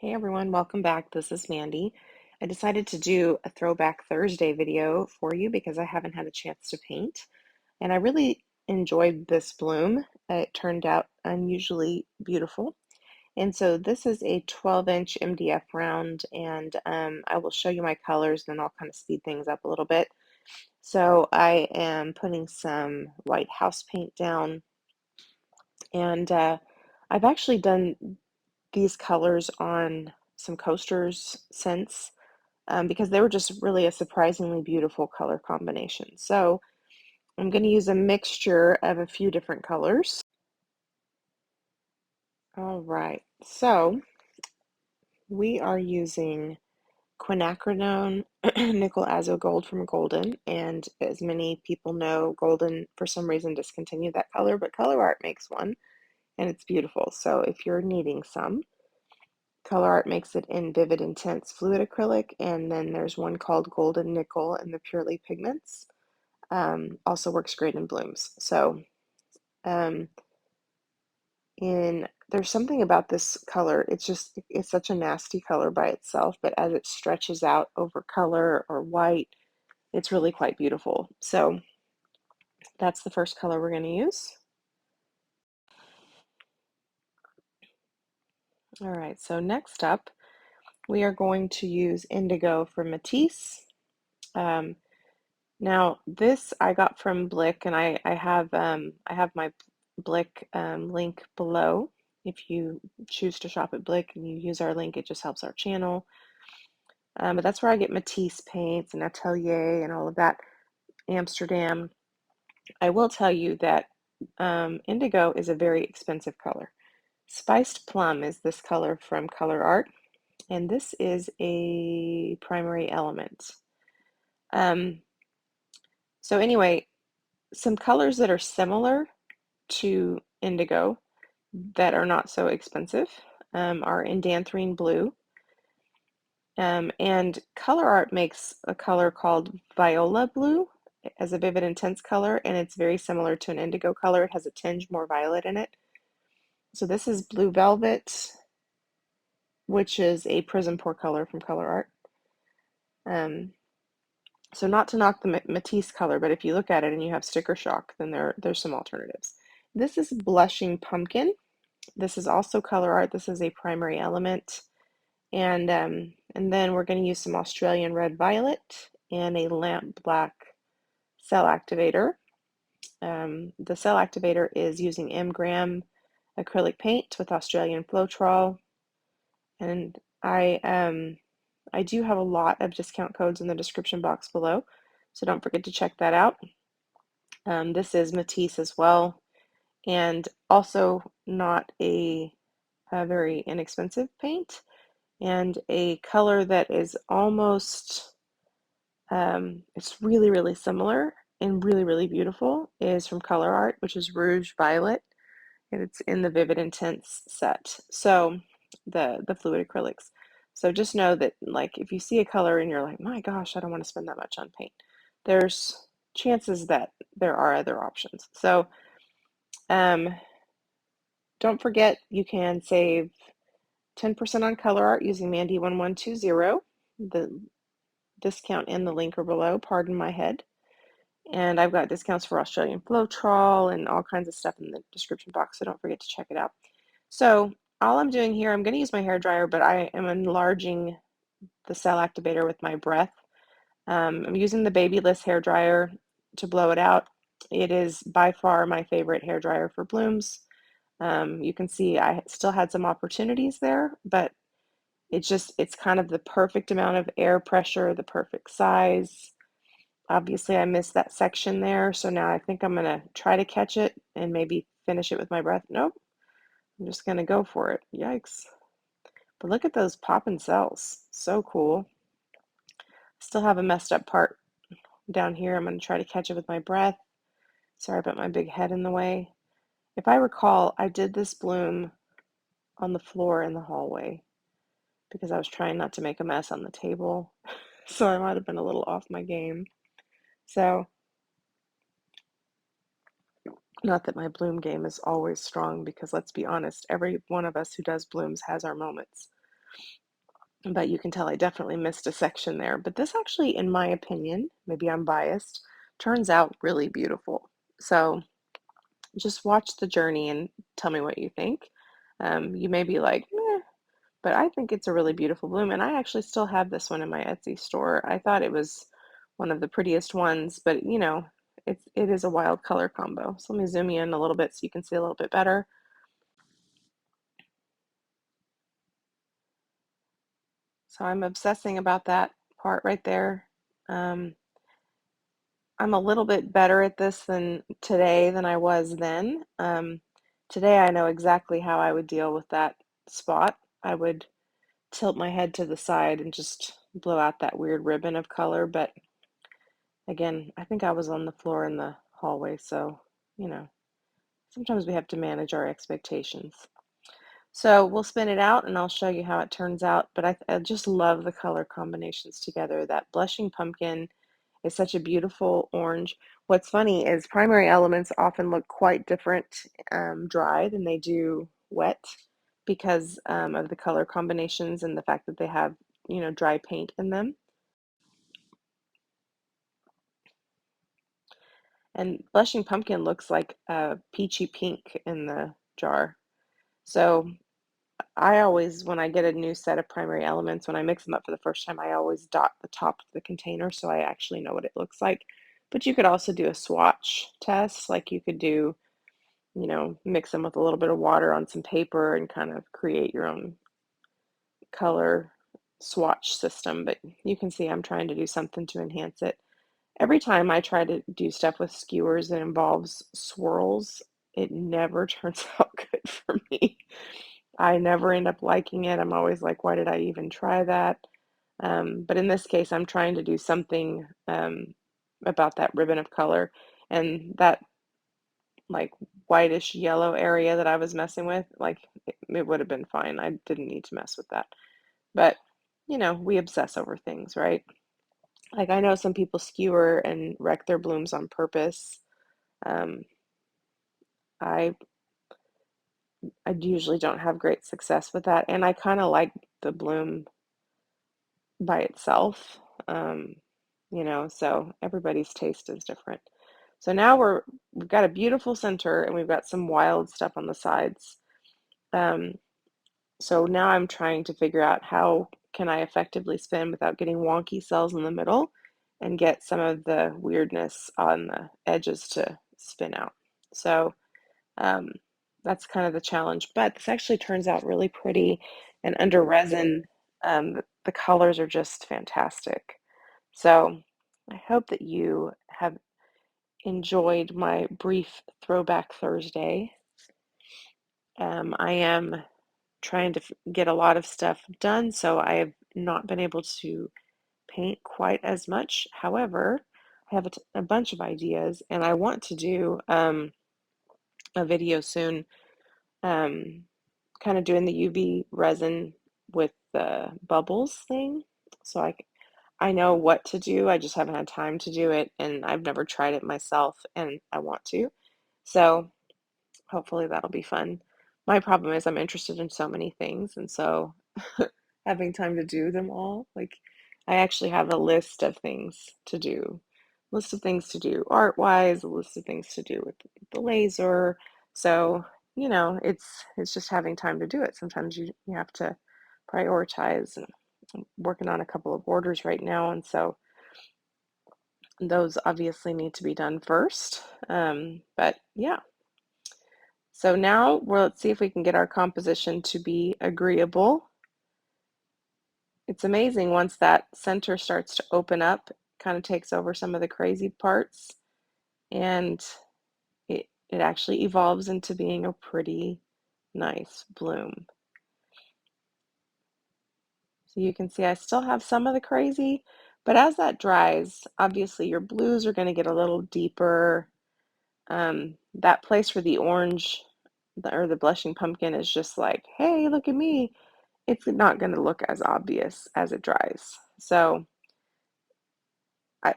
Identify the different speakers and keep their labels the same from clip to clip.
Speaker 1: Hey everyone, welcome back. This is Mandy. I decided to do a Throwback Thursday video for you because I haven't had a chance to paint. And I really enjoyed this bloom. It turned out unusually beautiful. And so this is a 12-inch MDF round, and I will show you my colors, then I'll kind of speed things up a little bit. So I am putting some white house paint down, and I've actually done these colors on some coasters since because they were just really a surprisingly beautiful color combination. So I'm going to use a mixture of a few different colors. All right, so we are using Quinacridone Nickel Azo Gold from Golden, and as many people know, Golden for some reason discontinued that color, but Colourarte makes one, and it's beautiful. So if you're needing some, Colourarte makes it in Vivid Intense Fluid Acrylic, and then there's one called Golden Nickel in the Purely Pigments. Also works great in blooms. So um, there's something about this color. It's such a nasty color by itself, but as it stretches out over color or white, it's really quite beautiful. So that's the first color we're going to use. All right, so next up, we are going to use Indigo from Matisse. Um, Now this I got from Blick, and I have my Blick link below. If you choose to shop at Blick and you use our link, it just helps our channel. But that's where I get Matisse paints and Atelier and all of that. Amsterdam. I will tell you that Indigo is a very expensive color. Spiced Plum is this color from Colourarte, and this is a primary element. Um, so anyway, some colors that are similar to Indigo that are not so expensive are Indanthrene Blue. And Colourarte makes a color called Viola Blue as a vivid intense color, and it's very similar to an indigo color. It has a tinge more violet in it. So this is Blue Velvet, which is a PrizmPour color from Colourarte. So not to knock the Matisse color, but if you look at it and you have sticker shock, then there's some alternatives. This is Blushing Pumpkin. This is also Colourarte. This is a primary element. And then we're going to use some Australian Red Violet and a Lamp Black Cell Activator. The Cell Activator is using Engram acrylic paint with Australian Floetrol. And I do have a lot of discount codes in the description box below, so don't forget to check that out. This is Matisse as well, and also not a very inexpensive paint, and a color that is almost, it's really, really similar and really, really beautiful is from Colourarte, which is Rouge Violet, and it's in the Vivid Intense set. So the fluid acrylics. So just know that, like, if you see a color and you're like, my gosh, I don't want to spend that much on paint, there's chances that there are other options. So don't forget, you can save 10% on Colourarte using Mandy1120. The discount and the link are below, pardon my head. And I've got discounts for Australian Floetrol and all kinds of stuff in the description box, so don't forget to check it out. So all I'm doing here, I'm going to use my hair dryer, but I am enlarging the cell activator with my breath. I'm using the Babyless hair dryer to blow it out. It is by far my favorite hair dryer for blooms. You can see I still had some opportunities there, but it's kind of the perfect amount of air pressure, the perfect size. Obviously, I missed that section there, so now I think I'm going to try to catch it and maybe finish it with my breath. Nope, I'm just going to go for it. Yikes. But look at those popping cells. So cool. Still have a messed up part down here. I'm going to try to catch it with my breath. Sorry about my big head in the way. If I recall, I did this bloom on the floor in the hallway because I was trying not to make a mess on the table. So I might have been a little off my game. So, not that my bloom game is always strong, because let's be honest, every one of us who does blooms has our moments. but you can tell I definitely missed a section there. But this actually, in my opinion, maybe I'm biased, turns out really beautiful. So just watch the journey and tell me what you think. You may be like, meh, but I think it's a really beautiful bloom, and I actually still have this one in my Etsy store. I thought it was one of the prettiest ones, but you know, it is a wild color combo. So let me zoom you in a little bit so you can see a little bit better. So I'm obsessing about that part right there. Um, I'm a little bit better at this than today than I was then. Today I know exactly how I would deal with that spot. I would tilt my head to the side and just blow out that weird ribbon of color. But again, I think I was on the floor in the hallway, so you know, sometimes we have to manage our expectations. So we'll spin it out and I'll show you how it turns out. But I just love the color combinations together. That blushing pumpkin is such a beautiful orange. What's funny is primary elements often look quite different dry than they do wet because of the color combinations and the fact that they have, you know, dry paint in them. And blushing pumpkin looks like a peachy pink in the jar. So I always, when I get a new set of primary elements, when I mix them up for the first time, I always dot the top of the container so I actually know what it looks like. But you could also do a swatch test, like you could do, you know, mix them with a little bit of water on some paper and kind of create your own color swatch system. But you can see I'm trying to do something to enhance it. Every time I try to do stuff with skewers that involves swirls, it never turns out good for me. I never end up liking it. I'm always like, why did I even try that? But in this case, I'm trying to do something about that ribbon of color. And that like whitish yellow area that I was messing with, like it would have been fine. I didn't need to mess with that. But, you know, we obsess over things, right? Like I know some people skewer and wreck their blooms on purpose. Um, I I usually don't have great success with that, and I kind of like the bloom by itself. Um, you know, so everybody's taste is different. So now we've got a beautiful center and we've got some wild stuff on the sides. Um, so now I'm trying to figure out how can I effectively spin without getting wonky cells in the middle and get some of the weirdness on the edges to spin out. So um, that's kind of the challenge, but this actually turns out really pretty. And under resin, the colors are just fantastic. So I hope that you have enjoyed my brief Throwback Thursday. I am trying to get a lot of stuff done, so I have not been able to paint quite as much. However, I have a bunch of ideas, and I want to do a video soon, um, kind of doing the UV resin with the bubbles thing. So I know what to do. I just haven't had time to do it, and I've never tried it myself, and I want to. So hopefully that'll be fun. My problem is I'm interested in so many things, and so having time to do them all, like I actually have a list of things to do, list of things to do art-wise, a list of things to do with the laser. So, you know, it's just having time to do it. Sometimes you have to prioritize, and I'm working on a couple of orders right now, and so those obviously need to be done first. But yeah. So now let's see if we can get our composition to be agreeable. It's amazing once that center starts to open up, kind of takes over some of the crazy parts, and it actually evolves into being a pretty nice bloom. So you can see I still have some of the crazy, but as that dries, obviously your blues are going to get a little deeper. That place where the orange or the blushing pumpkin is just like, hey, look at me. It's not going to look as obvious as it dries. So I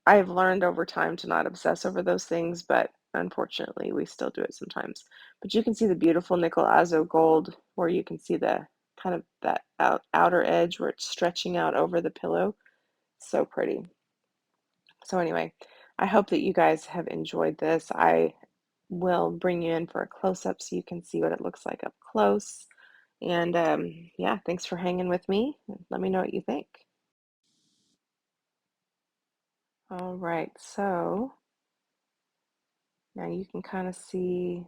Speaker 1: I've learned over time to not obsess over those things, but unfortunately we still do it sometimes. But you can see the beautiful nickel azo gold where you can see the kind of that outer edge where it's stretching out over the pillow. So pretty. So anyway, I hope that you guys have enjoyed this. I will bring you in for a close-up so you can see what it looks like up close. And yeah, thanks for hanging with me. Let me know what you think. All right, so now you can kind of see,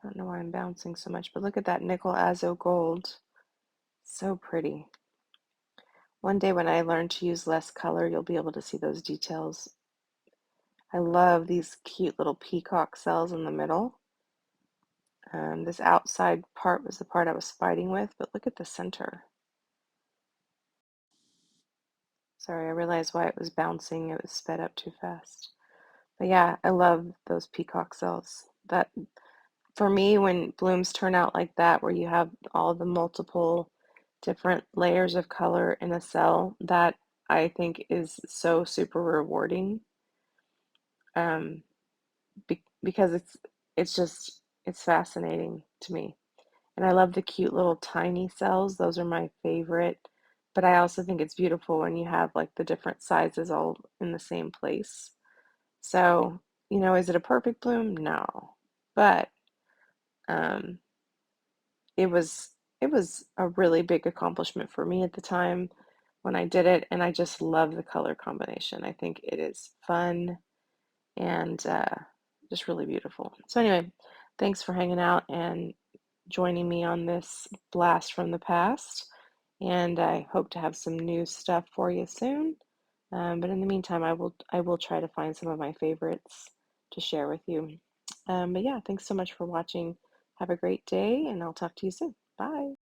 Speaker 1: I don't know why I'm bouncing so much, but look at that nickel azo gold. So pretty. One day when I learn to use less color, you'll be able to see those details. I love these cute little peacock cells in the middle. This outside part was the part I was fighting with, but look at the center. Sorry, I realized why it was bouncing. It was sped up too fast. But yeah, I love those peacock cells. That, for me, when blooms turn out like that, where you have all the multiple different layers of color in a cell, that I think is so super rewarding. Um, because it's fascinating to me. And I love the cute little tiny cells. Those are my favorite. But I also think it's beautiful when you have like the different sizes all in the same place. So, is it a perfect bloom? No. But um, it was a really big accomplishment for me at the time when I did it, and I just love the color combination. I think it is fun and just really beautiful. So anyway, thanks for hanging out and joining me on this blast from the past. And I hope to have some new stuff for you soon. But in the meantime, I will try to find some of my favorites to share with you. But yeah, thanks so much for watching. Have a great day, and I'll talk to you soon. Bye.